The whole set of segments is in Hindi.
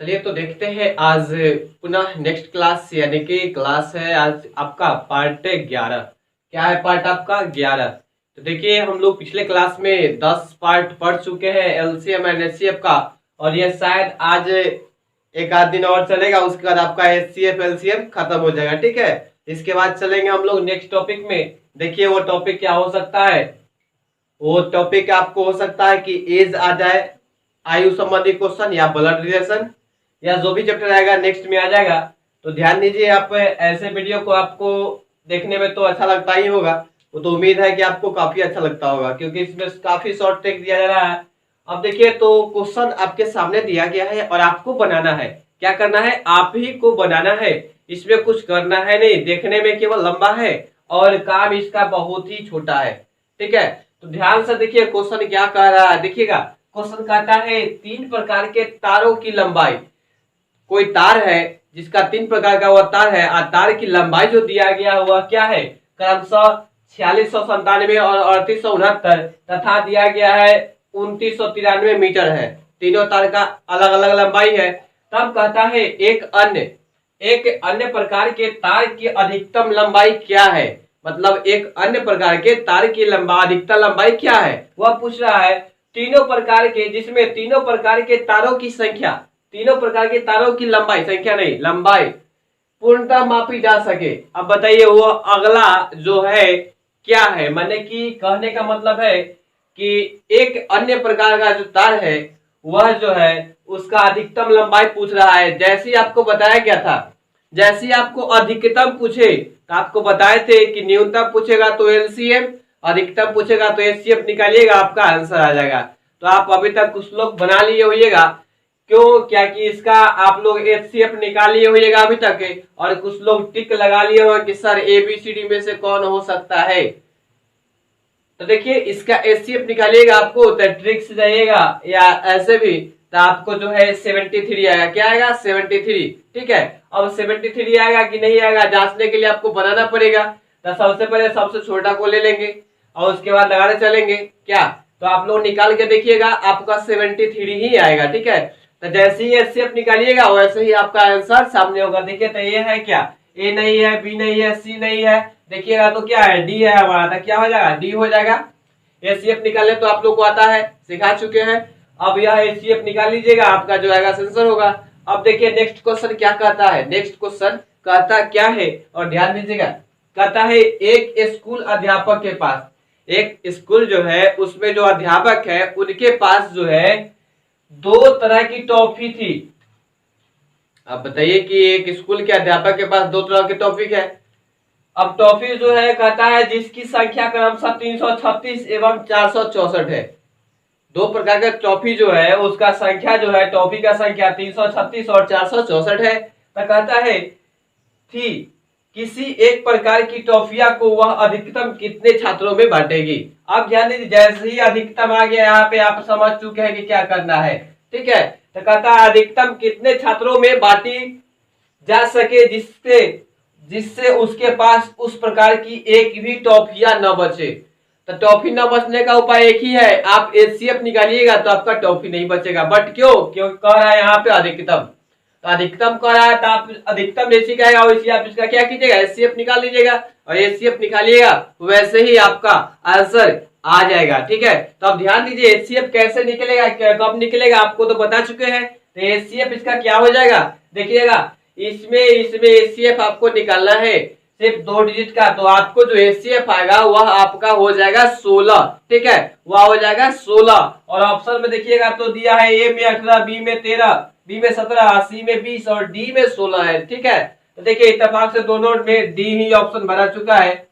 चलिए तो देखते हैं आज पुनः नेक्स्ट क्लास, यानी कि क्लास है आज आपका पार्ट 11। क्या है पार्ट आपका 11। तो देखिए हम लोग पिछले क्लास में 10 पार्ट पढ़ चुके हैं एलसीएम एंड एचसीएफ का, और ये शायद आज एक आध दिन और चलेगा, उसके बाद आपका एचसीएफ एलसीएम खत्म हो जाएगा। ठीक है, इसके बाद चलेंगे हम लोग नेक्स्ट टॉपिक में। देखिए वो टॉपिक क्या हो सकता है, वो टॉपिक आपको हो सकता है कि एज आ जाए, आयु संबंधी क्वेश्चन, या ब्लड रिलेशन, या जो भी चैप्टर आएगा नेक्स्ट में आ जाएगा। तो ध्यान दीजिए, आप ऐसे वीडियो को आपको देखने में तो अच्छा लगता ही होगा, वो तो उम्मीद है कि आपको काफी अच्छा लगता होगा, क्योंकि इसमें काफी शॉर्ट ट्रिक दिया जा रहा है। अब देखिए तो क्वेश्चन आपके सामने दिया गया है और आपको बनाना है। क्या करना है, आप ही को बनाना है, इसमें कुछ करना है नहीं, देखने में केवल लंबा है और काम इसका बहुत ही छोटा है। ठीक है, तो ध्यान से देखिए क्वेश्चन क्या कह रहा है। देखिएगा क्वेश्चन कहता है 3 प्रकार के तारों की लंबाई। कोई तार है जिसका 3 प्रकार का वह तार है, और तार की लंबाई जो दिया गया हुआ क्या है, क्रमशः 4697 और 3869 तथा दिया गया है 2993 मीटर है। तीनों तार का अलग अलग लंबाई है। तब कहता है एक अन्य प्रकार के तार की अधिकतम लंबाई क्या है। मतलब एक अन्य प्रकार के तार की अधिकतम लंबाई क्या है, वह पूछ रहा है। तीनों प्रकार के, जिसमें तीनों प्रकार के तारों की संख्या, तीनों प्रकार के तारों की लंबाई, संख्या नहीं लंबाई, पूर्णतः मापी जा सके। अब बताइए वो अगला जो है क्या है। माने कि कहने का मतलब है कि एक अन्य प्रकार का जो तार है वह जो है उसका अधिकतम लंबाई पूछ रहा है। जैसे ही आपको बताया गया था, जैसे ही आपको अधिकतम पूछे तो आपको बताए थे कि न्यूनतम पूछेगा तो एलसीएम, अधिकतम पूछेगा तो एचसीएफ निकालिएगा, आपका आंसर आ जाएगा। तो आप अभी तक कुछ लोग बना लिए होइएगा, क्यों, क्या कि इसका आप लोग एचसीएफ निकाल लिए होइएगा अभी तक, और कुछ लोग टिक लगा लिए होंगे कि सर एबीसीडी में से कौन हो सकता है। तो देखिए इसका एचसीएफ निकालिएगा आपको तो ट्रिक से जाइएगा, या ऐसे भी तो आपको जो है 73 आएगा। क्या आएगा, 73। ठीक है, अब 73 आएगा कि नहीं आएगा जांचने के लिए आपको बनाना पड़ेगा। तो सबसे पहले सबसे छोटा को ले लेंगे और उसके बाद लगाने चलेंगे। क्या, तो आप लोग निकाल के देखिएगा, आपका 73 ही आएगा। ठीक है, तो जैसे ही एचसीएफ निकालिएगा वैसे ही आपका आंसर सामने होगा। देखिए तो ये है क्या, ए नहीं है, बी नहीं है, सी नहीं है, देखिएगा तो क्या है, डी है हमारा। तो क्या हो जाएगा, डी हो जाएगा। एचसीएफ निकालने तो आप लोग को आता है, सिखा चुके हैं। अब यह एचसीएफ निकाल लीजिएगा, आपका जो आएगा आंसर होगा। अब देखिए नेक्स्ट क्वेश्चन क्या कहता है। नेक्स्ट क्वेश्चन कहता क्या है, और ध्यान दीजिएगा, कहता है एक स्कूल अध्यापक के पास, एक स्कूल जो है उसमें जो अध्यापक है उनके पास जो है 2 तरह की टॉफी थी। अब बताइए कि एक स्कूल के अध्यापक के पास 2 तरह की टॉपिक है। अब टॉफी जो है कहता है जिसकी संख्या क्रमशः 336 एवं 464 है। 2 प्रकार का टॉफी जो है उसका संख्या जो है, टॉफी का संख्या 336 और 464 है। तो कहता है थी किसी एक प्रकार की टॉफिया को वह अधिकतम कितने छात्रों में बांटेगी। अब ध्यान दीजिए, जैसे ही अधिकतम आ गया यहाँ पे आप समझ चुके हैं कि क्या करना है। ठीक है, तो कहता है अधिकतम कितने छात्रों में बांटी जा सके जिससे उसके पास उस प्रकार की एक भी टॉफिया न बचे। तो टॉफी न बचने का उपाय एक ही है, आप एचसीएफ निकालिएगा तो आपका टॉफी नहीं बचेगा। बट क्यों, क्योंकि कह रहा है यहाँ पे अधिकतम, तो अधिकतम कह रहा है तो आप अधिकतम जैसी कहेगा वैसे आप इसका क्या कीजिएगा, एचसीएफ निकाल लीजिएगा, और एचसीएफ निकालिएगा वैसे ही आपका आंसर आ जाएगा। ठीक है, तो अब ध्यान दीजिए एचसीएफ कैसे निकलेगा, कब निकलेगा आपको तो बता चुके हैं। तो एचसीएफ इसका क्या हो जाएगा, देखिएगा इसमें एचसीएफ आपको निकालना है सिर्फ 2 डिजिट का। तो आपको जो एचसीएफ आएगा वह आपका हो जाएगा 16। ठीक है, वह हो जाएगा 16। और ऑप्शन में देखिएगा तो दिया है ए में 18, बी में 13, बी में 17, सी में 20 और डी में 16 है। ठीक है, तो देखिए इत्तेफाक से दोनों में डी ही ऑप्शन बना चुका है,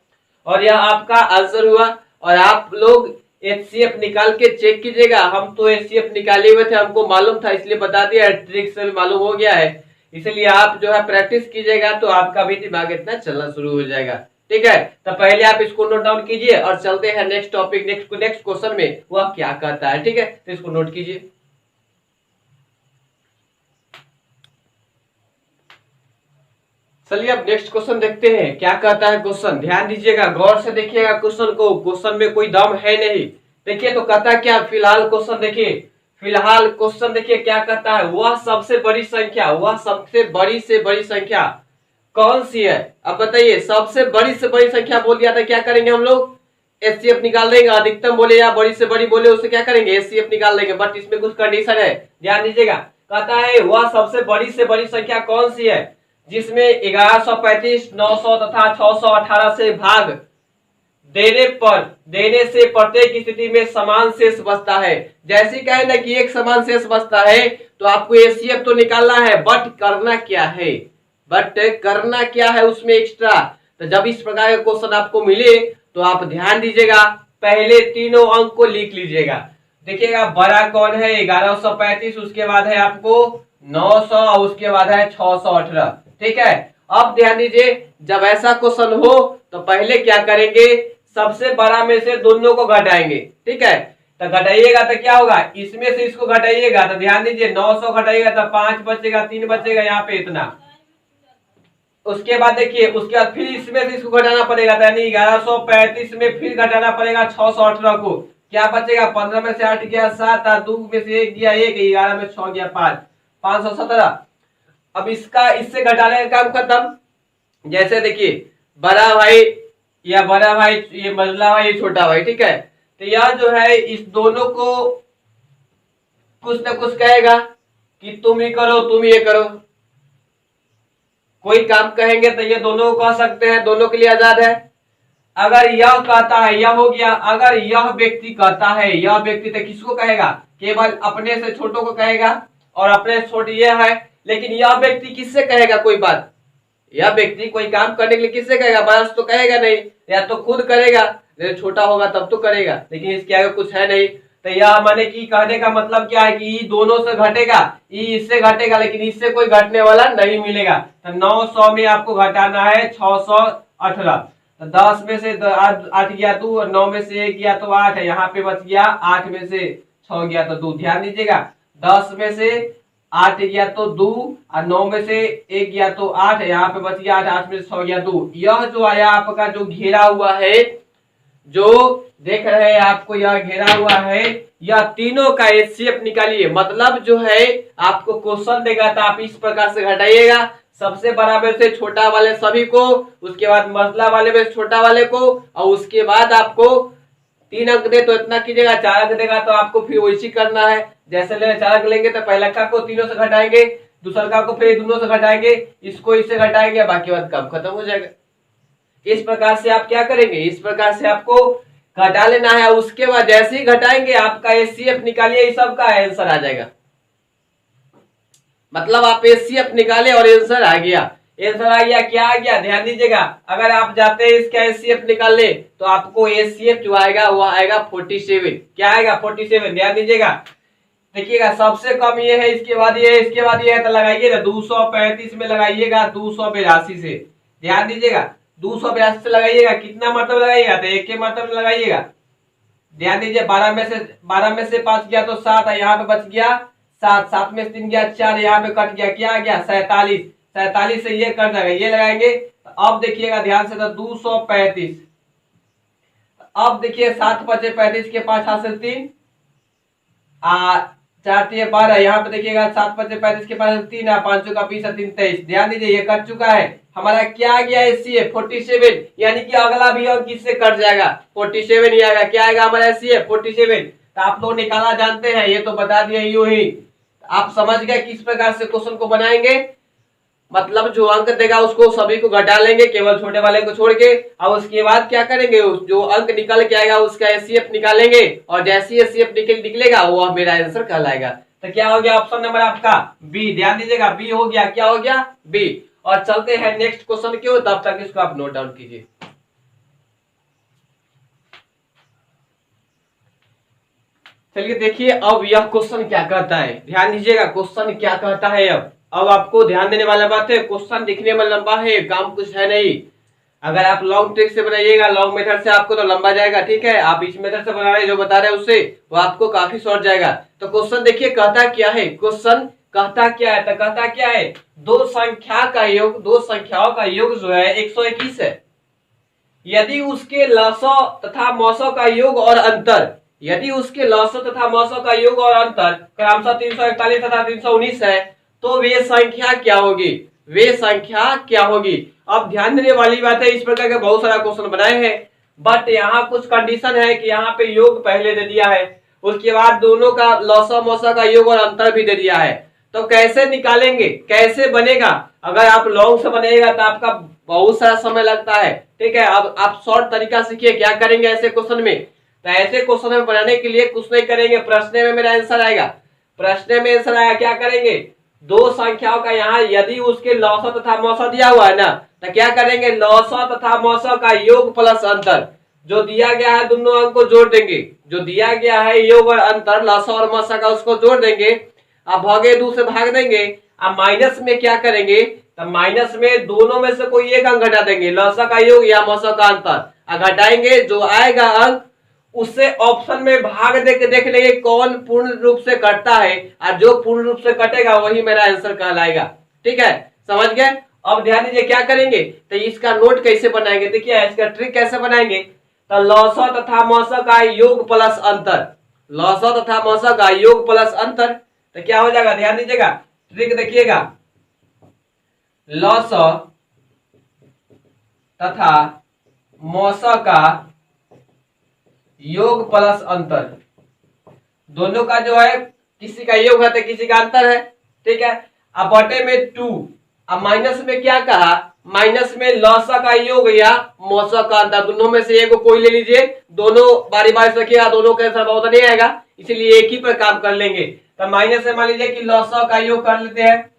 और यह आपका आंसर हुआ। और आप लोग एचसीएफ निकाल के चेक कीजिएगा। हम तो एचसीएफ निकाले हुए थे, हमको मालूम था इसलिए बता दिया, ट्रिक से मालूम हो गया है। इसलिए आप जो है प्रैक्टिस कीजिएगा तो आपका भी दिमाग इतना चलना शुरू हो जाएगा। ठीक है, तो पहले आप इसको नोट डाउन कीजिए और चलते हैं नेक्स्ट टॉपिक, नेक्स्ट क्वेश्चन में वह क्या कहता है। ठीक है, तो इसको नोट कीजिए। चलिए अब नेक्स्ट क्वेश्चन देखते हैं क्या कहता है क्वेश्चन। ध्यान दीजिएगा, गौर से देखिएगा क्वेश्चन को, क्वेश्चन में कोई दम है नहीं। देखिए तो कहता है क्या, फिलहाल क्वेश्चन देखिए, फिलहाल क्वेश्चन देखिए क्या कहता है, वह सबसे बड़ी संख्या, वह सबसे बड़ी से बड़ी संख्या कौन सी है। अब बताइए, सबसे बड़ी से बड़ी संख्या बोल दिया था, क्या करेंगे हम लोग, एचसीएफ निकाल देंगे। अधिकतम बोले या बड़ी से बड़ी बोले उससे क्या करेंगे, एचसीएफ निकाल देंगे। बट इसमें कुछ कंडीशन है, ध्यान दीजिएगा। कहता है वह सबसे बड़ी से बड़ी संख्या कौन सी है जिसमें 1135, 900 तथा 618 से भाग देने से प्रत्येक स्थिति में समान शेष बचता है। जैसे कहे ना कि एक समान शेष बचता है तो आपको एचसीएफ तो निकालना है, बट करना क्या है, उसमें एक्स्ट्रा। तो जब इस प्रकार के क्वेश्चन आपको मिले तो आप ध्यान दीजिएगा, पहले तीनों अंक को लिख लीजिएगा। देखिएगा बड़ा कौन है, 1135, उसके बाद है आपको 900, उसके बाद है 618। ठीक है, अब ध्यान दीजिए, जब ऐसा क्वेश्चन हो तो पहले क्या करेंगे, सबसे बड़ा में से दोनों को घटाएंगे। ठीक है, तो घटाइएगा तो क्या होगा, इसमें से इसको घटाइएगा तो ध्यान दीजिए 900 घटाइएगा तो 5 बचेगा, 3 बचेगा, यहाँ पे इतना। उसके बाद देखिए, उसके बाद फिर इसमें से इसको घटाना पड़ेगा, यानी 1135 में फिर घटाना पड़ेगा 618 को। क्या बचेगा, 15 में से 8 गया 7, 2 में से 1 गया 1, 11 में 6 गया 5, 517। अब इसका इससे घटाने का काम खत्म। जैसे देखिए, बड़ा भाई या बड़ा भाई, ये मझला भाई, ये छोटा भाई। ठीक है, तो यह जो है इस दोनों को कुछ ना कुछ कहेगा कि तुम ही करो, तुम ये करो। कोई काम कहेंगे तो ये दोनों को कह सकते हैं, दोनों के लिए आजाद है। अगर यह कहता है, यह हो गया, अगर यह व्यक्ति कहता है, यह व्यक्ति तो किसको कहेगा, केवल अपने से छोटों को कहेगा, और अपने से छोटे यह है। लेकिन यह व्यक्ति किससे कहेगा कोई बात, यह व्यक्ति कोई काम करने के लिए किससे कहेगा, बड़ा तो कहेगा नहीं, या तो खुद करेगा, छोटा होगा तब तो करेगा, लेकिन इसके आगे कुछ है नहीं। तो यह माने कि कहने का मतलब क्या है कि ई दोनों से घटेगा, ई इससे घटेगा, लेकिन इससे कोई घटने वाला नहीं मिलेगा। तो 900 में आपको घटाना है 618। तो 10 में से 8 गया 2, और 9 में से 1 गया तो 8 है, यहाँ पे बच गया 8 में से 6 गया तो 2। ध्यान दीजिएगा, 10 में से 8 गया तो 2, और 9 में से 1 गया तो 8 है, यहाँ पे बच गया 8, 8 में से 6 गया 2। यह जो आया आपका जो घेरा हुआ है, जो देख रहे हैं आपको यह घेरा हुआ है, यह तीनों का एचसीएफ निकालिए। मतलब जो है आपको क्वेश्चन देगा तो आप इस प्रकार से घटाइएगा, सबसे बड़ा में से छोटा वाले सभी को, उसके बाद मसला वाले में से छोटा वाले को, और उसके बाद आपको 3 अंक दे तो इतना कीजिएगा, 4 अंक देगा तो आपको फिर वैसी करना है। जैसे ले 4 अंक लेंगे तो पहला का को तीनों से घटाएंगे, दूसरा का को फिर दोनों से घटाएंगे, इसको इससे घटाएंगे, बाकी बात काम खत्म हो जाएगा। इस प्रकार से आप क्या करेंगे, इस प्रकार से आपको घटा लेना है। उसके बाद जैसे ही घटाएंगे आपका एचसीएफ निकालिए, इस सब का आंसर आ जाएगा। मतलब आप एचसीएफ निकाले और आंसर आ गया, आंसर आ गया। क्या आ गया, ध्यान दीजिएगा, अगर आप जाते हैं इसका एचसीएफ निकालने तो आपको एचसीएफ जो आएगा वो आएगा 47। क्या आएगा, 47। ध्यान दीजिएगा, देखिएगा सबसे कम ये है, इसके बाद ये है, इसके बाद ये है, तो लगाइए ना 235 में लगाइएगा 282 से। ध्यान दीजिएगा, 282 से लगाइएगा, कितना मतलब लगाइएगा, तो एक के मतलब लगाइएगा। ध्यान दीजिए, 12 में से 5 गया तो 7 है, यहाँ पे बच गया 7, 7 में से 3 गया 4, यहाँ पे कट गया, क्या आ गया 47। 47 से ये कट जाएगा, ये लगाएंगे। अब देखिएगा ध्यान से, तो 235। अब देखिए 7 बचे 35 के 5 हाथ से 3, 4 ये 12, यहाँ पे देखिएगा 7 बचे 35 के 5 3, 5 का 20, 3 23। ध्यान दीजिए ये कट चुका है, हमारा क्या आ गया एचसीएफ 47, यानी कि अगला भी और किससे कट जाएगा, 47 ही आएगा। क्या आएगा हमारा एचसीएफ 47। तो आप लोग निकाला जानते हैं, ये तो बता दिया यूं ही। आप समझ गए किस प्रकार से क्वेश्चन को बनाएंगे। मतलब जो अंक देगा उसको सभी को घटा लेंगे, केवल छोटे वाले को छोड़ के। अब उसके बाद क्या करेंगे, जो अंक निकल के आएगा उसका एचसीएफ निकालेंगे, और जैसे एचसीएफ निकलेगा वो मेरा आंसर कहलाएगा। तो क्या हो गया, ऑप्शन नंबर आपका बी। ध्यान दीजिएगा, बी हो गया। क्या हो गया, बी। और चलते हैं नेक्स्ट क्वेश्चन की ओर, तब तक इसको आप नोट डाउन कीजिए। चलिए देखिए अब यह क्वेश्चन क्या कहता है, ध्यान दीजिएगा क्वेश्चन क्या कहता है। अब अब आपको ध्यान देने वाला बात है, क्वेश्चन दिखने में लंबा है, काम कुछ है नहीं। अगर आप लॉन्ग ट्रिक से बनाइएगा, लॉन्ग मेथड से, आपको तो लंबा जाएगा, ठीक है। आप इस मेथड से बना रहे जो बता रहे हैं उससे, वो आपको काफी शॉर्ट जाएगा। तो क्वेश्चन देखिए कहता क्या है, क्वेश्चन कहता क्या है, तो कहता क्या है, दो संख्या का योग, दो संख्याओं का योग जो है 121 है। यदि उसके लसौ तथा मौसौ का योग और अंतर, यदि उसके लसौ तथा मौसौ का योग और अंतर क्रमशः 341 तथा 319 है, तो वे संख्या क्या होगी, वे संख्या क्या होगी। अब ध्यान देने वाली बात है, इस प्रकार के बहुत सारा क्वेश्चन बनाए हैं, बट यहाँ कुछ कंडीशन है कि यहाँ पे योग पहले दे दिया है, उसके बाद दोनों का लसौ मौसौ का योग और अंतर भी दे दिया है। तो कैसे निकालेंगे, कैसे बनेगा। अगर आप लॉन्ग से बनेगा तो आपका बहुत सारा समय लगता है, ठीक है। अब आप शॉर्ट तरीका सीखिए क्या करेंगे ऐसे क्वेश्चन में। तो ऐसे क्वेश्चन में बनाने के लिए कुछ नहीं करेंगे, प्रश्न में मेरा आंसर आएगा, प्रश्न में आंसर आएगा। क्या करेंगे, दो संख्याओं का यहाँ यदि उसके लसौ तथा मौसौ दिया हुआ है ना, तो क्या करेंगे, लसौ तथा मौसौ का योग प्लस अंतर जो दिया गया है दोनों अंक को जोड़ देंगे, जो दिया गया है योग और अंतर लसौ और मौसौ का उसको जोड़ देंगे। अब भागे दो से भाग देंगे। अब माइनस में क्या करेंगे, तो माइनस में दोनों में से कोई एक अंक घटा देंगे, लसौ का योग या मौसौ का अंतर घटाएंगे, जो आएगा अंक उससे ऑप्शन में भाग दे के देख लेंगे कौन पूर्ण रूप से कटता है, और जो पूर्ण रूप से कटेगा वही मेरा आंसर कहलाएगा, ठीक है। समझ गए। अब ध्यान दीजिए क्या करेंगे, तो इसका नोट कैसे बनाएंगे, देखिए इसका ट्रिक कैसे बनाएंगे। तो लसौ तथा मौसौ का योग प्लस अंतर, लसौ तथा मौसौ का योग प्लस अंतर, तो क्या हो जाएगा, ध्यान दीजिएगा ट्रिक देखिएगा, लसौ तथा मौसौ का योग प्लस अंतर, दोनों का जो है किसी का योग है तो किसी का अंतर है, ठीक है। अब बटे में 2, अब माइनस में क्या कहा, माइनस में लसौ का योग या मौसौ का अंतर, दोनों में से एक को कोई ले लीजिए, दोनों बारी बारी से रखिएगा, दोनों के आंसर बहुत नहीं आएगा, इसीलिए एक ही पर काम कर लेंगे। तो माइनस में मान लीजिए कि लसौ का योग कर लेते हैं,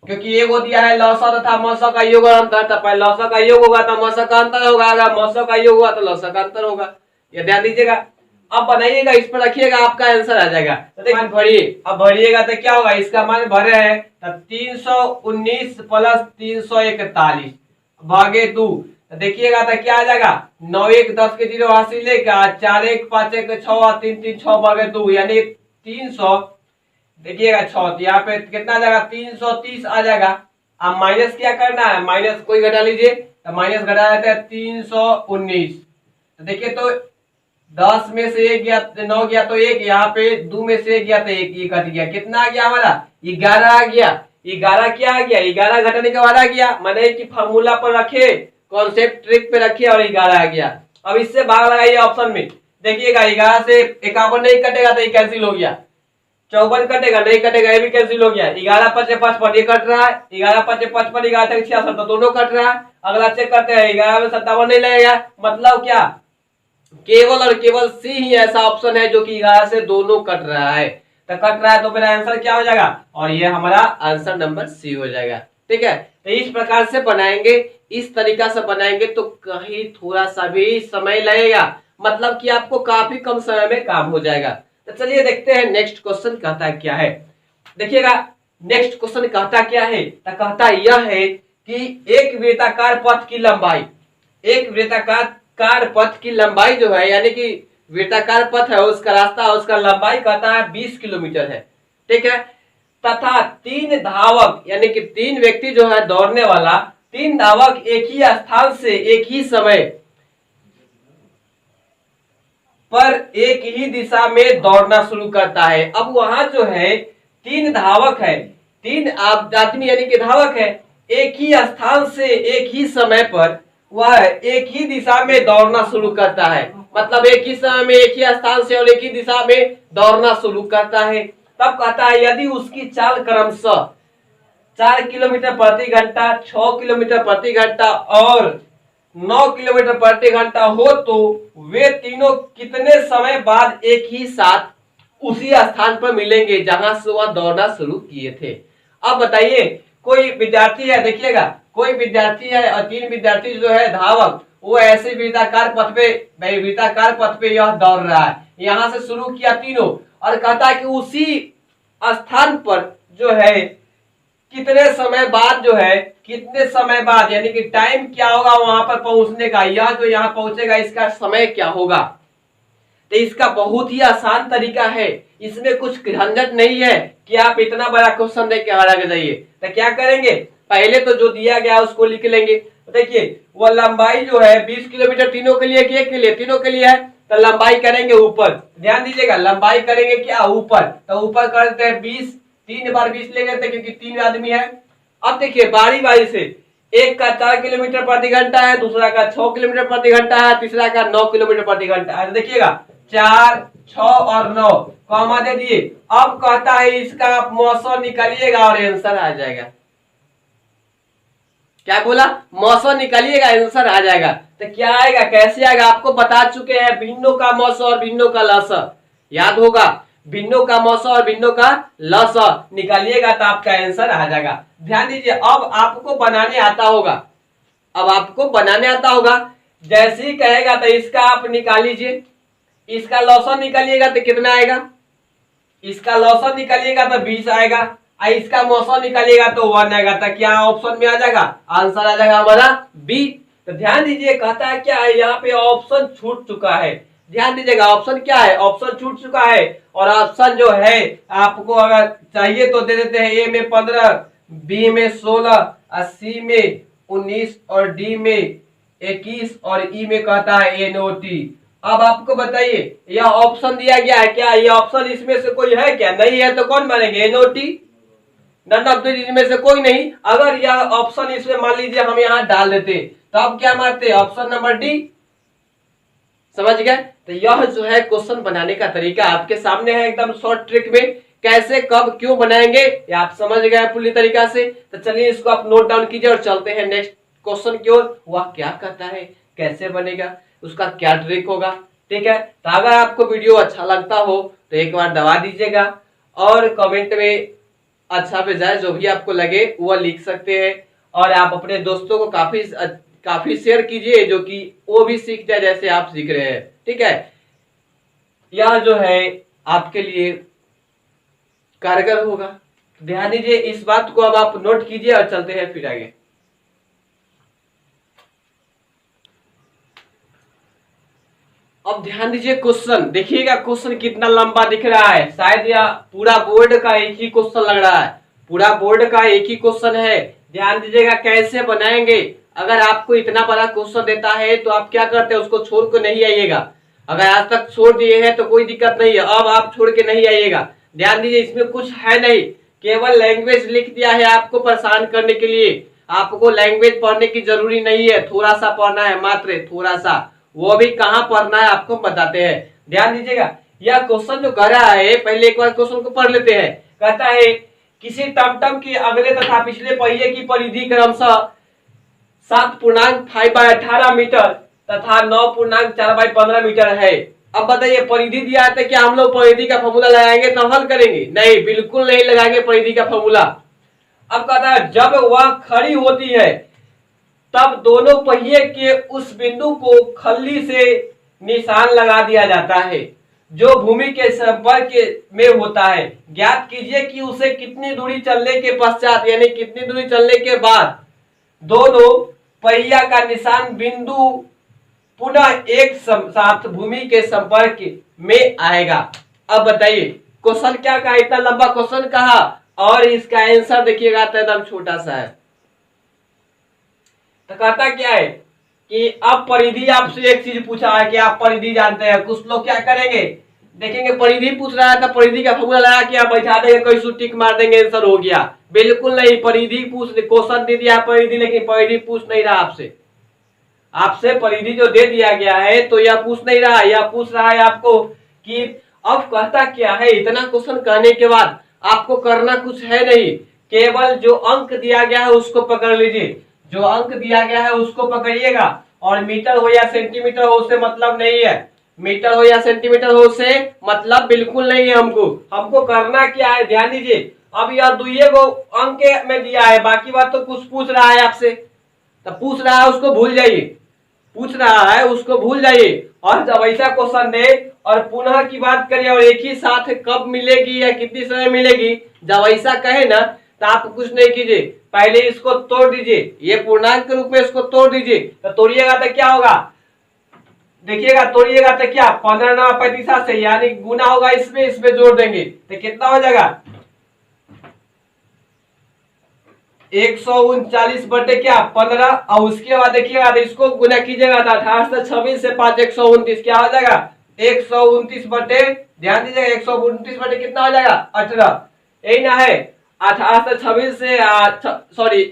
क्योंकि ये वो दिया है लसौ तथा मौसौ का योग और अंतर, तो पहले लसौ का योग होगा तो मौसौ का अंतर होगा, अगर मौसौ का योग हुआ तो लसौ का अंतर होगा, ये ध्यान दीजिएगा। अब बनाइएगा, इस पर रखिएगा, आपका आंसर आ जाएगा। तो देखिए भरिए, अब भरिएगा तो क्या होगा, इसका मान भर रहे हैं तो 319 प्लस 341 भागे 2, तो देखिएगा तो क्या आ जाएगा, 9 1 10 के 0 हासिल लेगा, 4 1 5 1 6 और 3 3 6 भागे 2 यानी 300, देखिएगा 6, यहाँ पे कितना आ जाएगा 330 आ जाएगा। अब माइनस क्या करना है, माइनस कोई घटा लीजिए, तो माइनस घटा जाता है 319, तो देखिए तो 10 में से 1 गया 9 गया तो 1, यहाँ पे 2 में से 1 गया तो 1, ये कट गया, कितना आ गया हमारा 11 आ गया। 11 क्या आ गया, 11 घटाने के बाद आ गया, मैंने कि फार्मूला पर रखे, कॉन्सेप्ट ट्रिक पे रखे और 11 आ गया। अब इससे भाग लगाइए ऑप्शन में, देखिएगा 11 से 51 नहीं कटेगा तो ये कैंसिल हो गया, 54 कटेगा नहीं कटेगा, ये भी कैंसिल हो गया, 11 5 55 ये कट रहा है, 11 5 55 11 तक 66 तो दोनों कट रहा है। अगला चेक करते हैं, 11 में 57 नहीं लगेगा, मतलब क्या, केवल और केवल सी ही ऐसा ऑप्शन है जो कि 11 से दोनों कट रहा है, तो कट रहा है तो मेरा आंसर क्या हो जाएगा, और ये हमारा आंसर नंबर सी हो जाएगा, ठीक है। तो इस प्रकार से बनाएंगे, इस तरीका से बनाएंगे तो कहीं थोड़ा सा भी समय लगेगा, मतलब कि आपको काफी कम समय में काम हो जाएगा। तो चलिए देखते हैं नेक्स्ट क्वेश्चन कहता क्या है। देखिएगा नेक्स्ट क्वेश्चन कहता क्या है, तो कहता यह है कि एक वृत्ताकार पथ की लंबाई, एक वृत्ताकार पथ की लंबाई जो है, यानी कि वृत्ताकार पथ है उसका रास्ता, उसका लंबाई कहता है 20 किलोमीटर है, ठीक है। तथा 3 धावक यानी कि 3 व्यक्ति जो है दौड़ने वाला, 3 धावक एक ही स्थान से एक ही समय पर एक ही दिशा में दौड़ना शुरू करता है। अब वहां जो है 3 धावक है, 3 आदमी यानी कि धावक है, एक ही स्थान से एक ही समय पर वह एक ही दिशा में दौड़ना शुरू करता है, मतलब एक ही समय में एक ही स्थान से और एक ही दिशा में दौड़ना शुरू करता है। तब कहता है यदि उसकी चाल क्रमशः 4 किलोमीटर प्रति घंटा, 6 किलोमीटर प्रति घंटा और 9 किलोमीटर प्रति घंटा हो, तो वे तीनों कितने समय बाद एक ही साथ उसी स्थान पर मिलेंगे जहां से वह दौड़ना शुरू किए थे। अब बताइए कोई विद्यार्थी है, देखिएगा कोई विद्यार्थी है और 3 विद्यार्थी जो है धावक, वो ऐसे वृत्ताकार पथ पे यह दौड़ रहा है, यहां से शुरू किया तीनों, और कहता है कि उसी स्थान पर जो है कितने समय बाद जो है, कितने समय बाद यानी कि टाइम क्या होगा वहां पर पहुंचने का, यह जो यहाँ पहुंचेगा इसका समय क्या होगा। तो इसका बहुत ही आसान तरीका है, इसमें कुछ झंझट नहीं है कि आप इतना बड़ा क्वेश्चन देख के हरा के जाइए। तो क्या करेंगे, पहले तो जो दिया गया उसको लिख लेंगे। देखिए वह लंबाई जो है 20 किलोमीटर तीनों के लिए, के लिए तीनों के लिए है, तो लंबाई करेंगे ऊपर, ध्यान दीजिएगा लंबाई करेंगे क्या ऊपर, तो ऊपर करते हैं 20, 3 बार 20 ले लेते क्योंकि 3 आदमी है। अब देखिए बारी बारी से, एक का 4 किलोमीटर प्रति घंटा है, दूसरा का 6 किलोमीटर प्रति घंटा है, तीसरा का 9 किलोमीटर प्रति घंटा है। तो देखिएगा 4, 6 और 9 कॉमा दे दिए। अब कहता है इसका आप मौसम निकालिएगा और आंसर आ जाएगा। क्या बोला, मौसम निकालिएगा आंसर आ जाएगा। तो क्या आएगा, कैसे आएगा, आपको बता चुके हैं, भिन्नों का मौसम और भिन्नों का लस, याद होगा, भिन्नों का मौसम और भिन्नों का लस निकालिएगा तो आपका आंसर आ जाएगा। ध्यान दीजिए अब आपको बनाने आता होगा, अब आपको बनाने आता होगा, जैसे ही कहेगा तो इसका आप निकाल लीजिए, इसका लौसन निकालिएगा तो कितना आएगा, इसका लौसन निकालिएगा तो 20 आएगा, इसका मौसम निकालिएगा तो 1 आएगा। तो क्या ऑप्शन में आ जाएगा, आंसर आ जाएगा हमारा बी। तो ध्यान दीजिए कहता है क्या है, यहाँ पे ऑप्शन छूट चुका है, ध्यान दीजिएगा ऑप्शन क्या है, ऑप्शन छूट चुका है। और ऑप्शन जो है आपको अगर चाहिए तो दे देते हैं, ए में 15, बी में 16, सी में 19 और डी में 21 और ई में कहता है एनओटी। अब आपको बताइए यह ऑप्शन दिया गया है, क्या यह ऑप्शन इसमें से कोई है क्या, नहीं है तो कौन मानेंगे, एनओटी, नन ऑफ दिस में से कोई नहीं। अगर यह ऑप्शन इसमें मान लीजिए हम यहाँ डाल देते तो अब क्या मानते हैं, ऑप्शन नंबर डी, समझ गए। तो यह जो है क्वेश्चन बनाने का तरीका आपके सामने है, एकदम शॉर्ट ट्रिक में, कैसे कब क्यों बनाएंगे ये आप समझ गए पूरी तरीका से। तो चलिए इसको आप नोट डाउन कीजिए और चलते हैं नेक्स्ट क्वेश्चन की ओर, वह क्या कहता है, कैसे बनेगा, उसका क्या ट्रिक होगा, ठीक है। तो अगर आपको वीडियो अच्छा लगता हो तो एक बार दबा दीजिएगा और कमेंट में अच्छा पे जाए जो भी आपको लगे वह लिख सकते हैं, और आप अपने दोस्तों को काफी शेयर कीजिए जो कि वो भी सीख जाए जैसे आप सीख रहे हैं, ठीक है। यह जो है आपके लिए कारगर होगा, ध्यान दीजिए इस बात को, अब आप नोट कीजिए और चलते हैं फिर आगे। अब ध्यान दीजिए क्वेश्चन, देखिएगा क्वेश्चन कितना लंबा दिख रहा है, शायद यह पूरा बोर्ड का एक ही क्वेश्चन लग रहा है, पूरा बोर्ड का एक ही क्वेश्चन है। ध्यान दीजिएगा कैसे बनाएंगे, अगर आपको इतना बड़ा क्वेश्चन देता है तो आप क्या करते हैं, उसको छोड़ के नहीं आइएगा। अगर आज तक छोड़ दिए हैं तो कोई दिक्कत नहीं है, अब आप छोड़ के नहीं आइएगा। ध्यान दीजिए इसमें कुछ है नहीं, केवल लैंग्वेज लिख दिया है आपको परेशान करने के लिए। आपको लैंग्वेज पढ़ने की जरूरी नहीं है, थोड़ा सा पढ़ना है, मात्र थोड़ा सा, वो भी कहाँ पढ़ना है आपको बताते हैं। ध्यान दीजिएगा यह क्वेश्चन जो कर रहा है, पहले एक बार क्वेश्चन को पढ़ लेते हैं। कहता है किसी टमटम के अगले तथा पिछले पहिए की परिधि क्रमशः 7.5/18 मीटर तथा 9.4/15 मीटर है। अब बताइए परिधि दिया है तो क्या हम लोग परिधि का फॉर्मूला लगाएंगे तो हल करेंगे, नहीं, बिल्कुल नहीं लगाएंगे परिधि का फॉर्मूला। अब कहता है जब वह खड़ी होती है तब दोनों पहिए के उस बिंदु को खल्ली से निशान लगा दिया जाता है जो भूमि के संपर्क में होता है। ज्ञात कीजिए कि उसे कितनी दूरी चलने के पश्चात यानी कितनी दूरी चलने के बाद दोनों पहिया का निशान बिंदु पुनः एक साथ भूमि के संपर्क में आएगा। अब बताइए क्वेश्चन क्या कहा, इतना लंबा क्वेश्चन कहा और इसका आंसर देखिएगा तो एकदम छोटा सा है। तो कहता क्या है कि अब परिधि, आपसे एक चीज पूछा है कि आप परिधि जानते हैं, कुछ लोग क्या करेंगे, देखेंगे परिधि पूछ रहा है तो परिधि का फॉर्मूला लगा के आप बैठा देंगे, कोई टिक मार देंगे आंसर हो गया। बिल्कुल नहीं, परिधि पूछ, क्वेश्चन दे दिया परिधि, लेकिन परिधि पूछ नहीं रहा आपसे परिधि जो दे दिया गया है तो यह पूछ नहीं रहा, यह पूछ रहा है आपको कि अब कहता क्या है, इतना क्वेश्चन कहने के बाद आपको करना कुछ है नहीं, केवल जो अंक दिया गया है उसको पकड़ लीजिए, जो अंक दिया गया है उसको पकड़िएगा। और मीटर हो या सेंटीमीटर हो उससे मतलब नहीं है, मीटर हो या सेंटीमीटर हो उससे मतलब बिल्कुल नहीं है। हमको करना क्या है, ध्यान दीजिए। अब यह दुइये को अंक में दिया है, बाकी बात तो कुछ पूछ रहा है आपसे, तो पूछ रहा है उसको भूल जाइए, पूछ रहा है उसको भूल जाइए, और जब ऐसा क्वेश्चन दे और पुनः की बात करिए और एक ही साथ कब मिलेगी या कितनी समय मिलेगी, जब ऐसा कहे ना तो आप कुछ नहीं कीजिए, पहले इसको तोड़ दीजिए, ये पूर्णांक के रूप में इसको तोड़ दीजिए। तो तोड़िएगा तो क्या होगा, देखिएगा तोड़िएगा तो क्या 15 9 35 से यानी गुना होगा, इसमें इसमें जोड़ देंगे तो कितना हो जाएगा 139 बटे क्या 15, और उसके बाद देखिएगा तो इसको गुना कीजिएगा तो 18 से 26 से 5 129 क्या हो जाएगा 129 बटे, ध्यान दीजिएगा 129 बटे कितना हो जाएगा 18, यही ना है 18 से 26 से सॉरी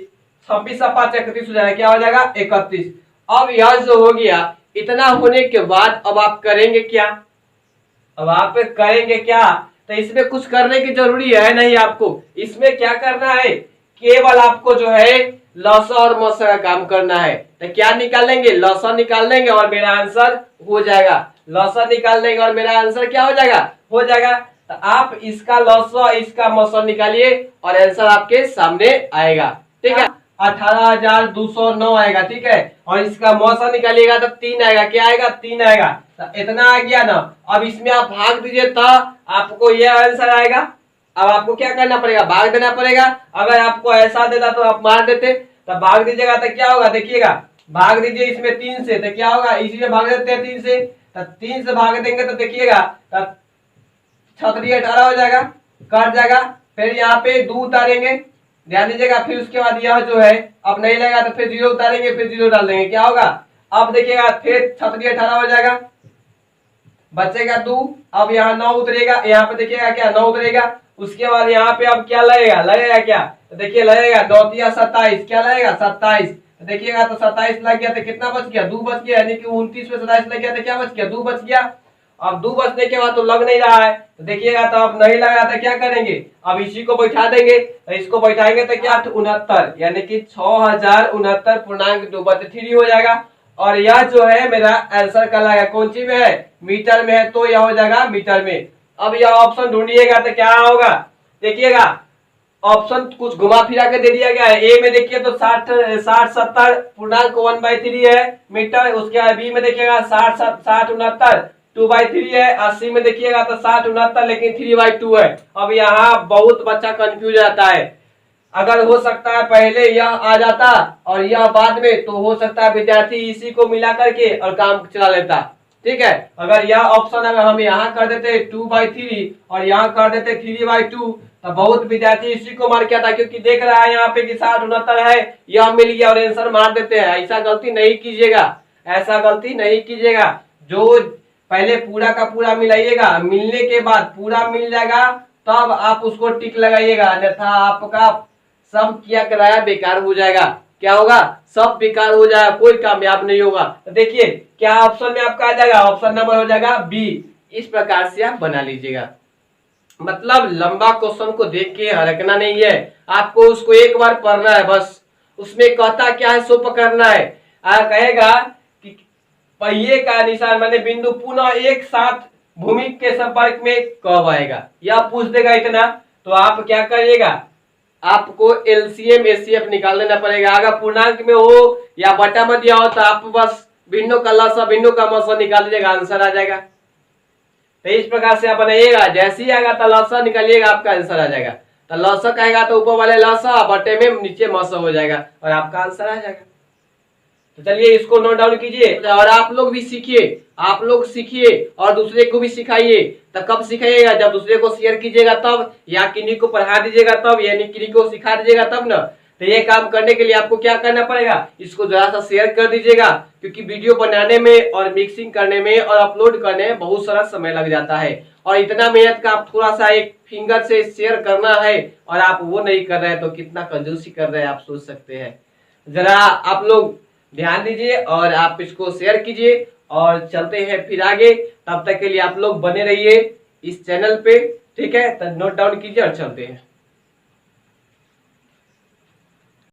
26 से 5 31 हो जाएगा, क्या हो जाएगा 31। अब यह जो हो गया, इतना होने के बाद अब आप करेंगे क्या, अब आप करेंगे क्या, तो इसमें कुछ करने की जरूरी है नहीं आपको, इसमें क्या करना है केवल आपको जो है लसा और मसा का काम करना है। तो क्या निकालेंगे, लसा निकाल लेंगे और मेरा आंसर हो जाएगा, लसा निकाल देंगे और मेरा आंसर क्या हो जाएगा, हो जाएगा। तो आप इसका लसा इसका मसा निकालिए और आंसर आपके सामने आएगा, ठीक है 18,209 आएगा, ठीक है, और इसका मौसा निकालिएगा तो 3 आएगा, क्या आएगा 3 आएगा। तो इतना आ गया ना, अब इसमें आप भाग दीजिए तो आपको यह आंसर आएगा। अब आपको क्या करना पड़ेगा, भाग देना पड़ेगा, अगर आपको ऐसा देता तो आप मार देते, तो भाग दीजिएगा तो क्या होगा, देखिएगा भाग दीजिए इसमें 3 से तो क्या होगा, इसी में भाग देते हैं 3 से, तो 3 से भाग देंगे तो देखिएगा 18 हो जाएगा, कट जाएगा, फिर यहाँ पे 2 उतारेंगे, ध्यान दीजिएगा, फिर उसके बाद यह जो है अब नहीं लगेगा तो फिर 0 उतारेंगे, फिर 0 डाल देंगे, क्या होगा अब देखिएगा फिर 18 हो जाएगा, बचेगा 2, अब यहाँ 9 उतरेगा, यहाँ पे देखिएगा क्या 9 उतरेगा, उसके बाद यहाँ पे अब क्या लगेगा, लगेगा क्या, तो देखिए लगेगा 9 तिया 27, क्या लगेगा 27, तो देखिएगा तो 27 लग गया तो कितना बच गया 2 बच गया, यानी कि 29 में 27 लग गया तो क्या बच गया 2 बच गया। अब 2 बचने के बाद तो लग नहीं रहा है, तो देखिएगा तो अब नहीं लग रहा था, क्या करेंगे अब इसी को बैठा देंगे, तो इसको बैठाएंगे तो क्या 69 यानी कि 6069 पूर्णांक 2 बटे 3 हो जाएगा। और यह जो है मेरा आंसर का लगा कौन सी में है, मीटर में है, तो यह हो जाएगा मीटर में। अब यह ऑप्शन ढूंढिएगा तो क्या होगा, देखिएगा ऑप्शन कुछ घुमा फिरा के दे दिया गया है, ए में देखिए तो 60 पूर्णांक 1/3 है मीटर, उसके बाद बी में देखिएगा 60 2/3 है, 80 में देखिएगा तो 60 लेकिन 3/2 है। अब यहाँ बहुत बच्चा कंफ्यूज रहता है, अगर हो सकता है पहले यह आ जाता और यह बाद में, तो हो सकता है विद्यार्थी इसी को मिला करके और काम चला लेता, ठीक है। अगर यह ऑप्शन अगर हम यहाँ कर देते 2/3 और यहाँ कर देते 3/2 तो बहुत विद्यार्थी इसी को मार किया था, क्योंकि देख रहा है यहाँ पे कि 6069 है, यह मिल गया और आंसर मार देते हैं। ऐसा गलती नहीं कीजिएगा, ऐसा गलती नहीं कीजिएगा, जो पहले पूरा का पूरा मिलाइएगा, मिलने के बाद पूरा मिल जाएगा तब आप उसको टिक लगाइएगा, अन्यथा आपका सब किया कराया बेकार हो जाएगा। क्या होगा, सब बेकार हो जाएगा, कोई कामयाब नहीं होगा। तो देखिए क्या ऑप्शन में आपका आ जाएगा, ऑप्शन नंबर हो जाएगा बी। इस प्रकार से आप बना लीजिएगा, मतलब लंबा क्वेश्चन को देख के हरकना नहीं है, आपको उसको एक बार पढ़ना है बस, उसमें कहता क्या है सो पकड़ना है। कहेगा कि पहिए का निशान माने बिंदु पुनः एक साथ भूमि के संपर्क में कब आएगा, यह पूछ देगा इतना, तो आप क्या करिएगा, आपको एलसीएम एचसीएफ निकाल देना पड़ेगा। अगर पूर्णांक में हो या बटा में दिया हो तो आप बस भिन्नों का लसा भिन्नों का मसा निकाल दीजिएगा, आंसर आ जाएगा। तो इस प्रकार से आप बनाइएगा, जैसे ही आएगा तो लसा निकालिएगा, आपका आंसर आ जाएगा। तो लसा कहेगा तो ऊपर वाले लसा, बटे में नीचे मसा हो जाएगा और आपका आंसर आ जाएगा। तो चलिए इसको नोट डाउन कीजिए और आप लोग भी सीखिए, आप लोग सीखिए और दूसरे को भी सिखाइए। तो कब सिखाइएगा, जब दूसरे को शेयर कीजिएगा तब, या किन्हीं को पढ़ा दीजिएगा तब, यानी किन्हीं को सिखा दीजिएगा तब ना। तो ये काम करने के लिए आपको क्या करना पड़ेगा, इसको जरा सा शेयर कर दीजिएगा, क्योंकि वीडियो बनाने में और मिक्सिंग करने में और अपलोड करने में बहुत सारा समय लग जाता है, और इतना मेहनत का आप थोड़ा सा एक फिंगर से शेयर करना है और आप वो नहीं कर रहे हैं, तो कितना कंजूसी कर रहे हैं आप सोच सकते हैं। जरा आप लोग ध्यान दीजिए और आप इसको शेयर कीजिए और चलते हैं फिर आगे। तब तक के लिए आप लोग बने रहिए इस चैनल पे, ठीक है। तो नोट डाउन कीजिए और चलते हैं।